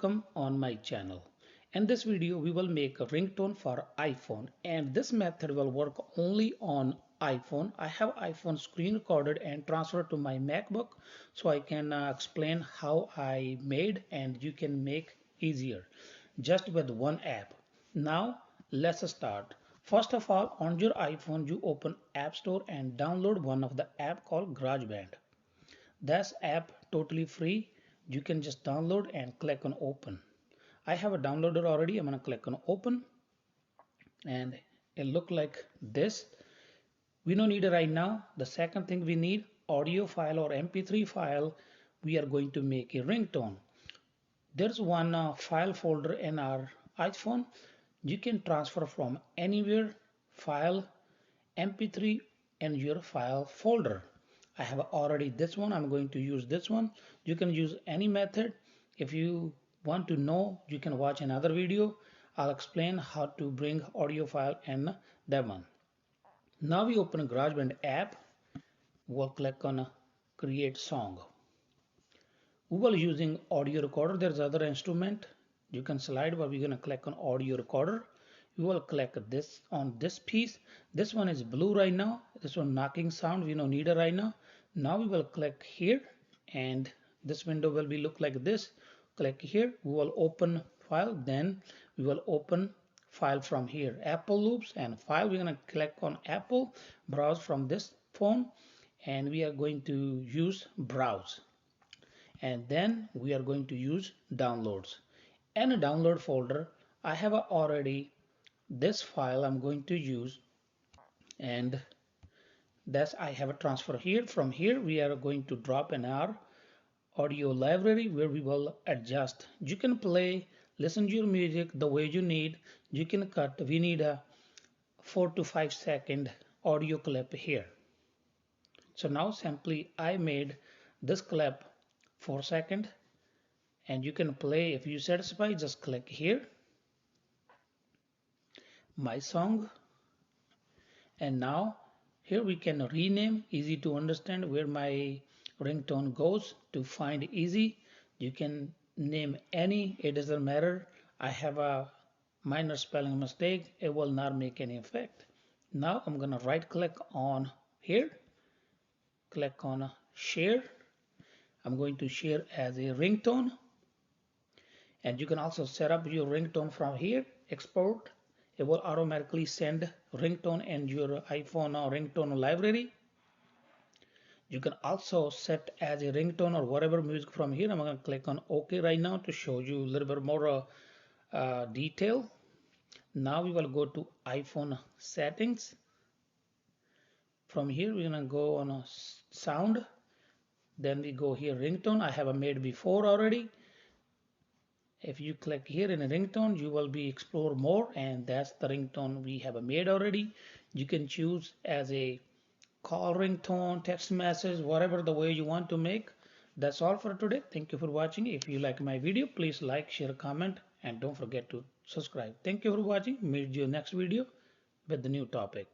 Welcome on my channel. In this video we will make a ringtone for iPhone, and this method will work only on iPhone. I have iPhone screen recorded and transferred to my MacBook so I can explain how I made, and you can make easier just with one app. Now let's start. First of all, on your iPhone you open App Store and download one of the app called GarageBand. This app totally free. You can just download and click on open. I have a downloader already. I'm going to click on open and it look like this. We don't need it right now. The second thing we need, audio file or mp3 file. We are going to make a ringtone. There's one file folder in our iPhone. You can transfer from anywhere file mp3 in your file folder. I have already this one. I'm going to use this one. You can use any method. If you want to know, you can watch another video. I'll explain how to bring audio file in that one. Now we open a GarageBand app. We'll click on create song. We will using audio recorder. There's other instrument you can slide, but we're gonna click on audio recorder. We will click this on this piece. This one is blue right now. This one knocking sound, we don't need it right now. Now we will click here and this window will be look like this. Click here, we will open file, then we will open file from here, Apple loops and file. We're going to click on Apple, browse from this phone, and we are going to use browse, and then we are going to use downloads. In a download folder I have already this file I'm going to use, and that's I have a transfer here. From here we are going to drop in our audio library where we will adjust. You can play, listen to your music the way you need. You can cut. We need a 4 to 5 second audio clip here. So now simply I made this clip 4 seconds, and you can play. If you satisfy, just click here, my song, and now here we can rename, easy to understand where my ringtone goes to find easy. You can name any, it doesn't matter. I have a minor spelling mistake, it will not make any effect. Now I'm gonna right click on here, click on share. I'm going to share as a ringtone, and you can also set up your ringtone from here, export. It will automatically send ringtone in your iPhone or ringtone library. You can also set as a ringtone or whatever music from here. I'm going to click on OK right now to show you a little bit more detail. Now we will go to iPhone settings. From here we're going to go on sound. Then we go here ringtone. I have a made before already. If you click here in a ringtone, you will be explore more, and that's the ringtone we have made already. You can choose as a call ringtone, text message, whatever the way you want to make. That's all for today. Thank you for watching. If you like my video, please like, share, comment, and don't forget to subscribe. Thank you for watching. Meet you next video with the new topic.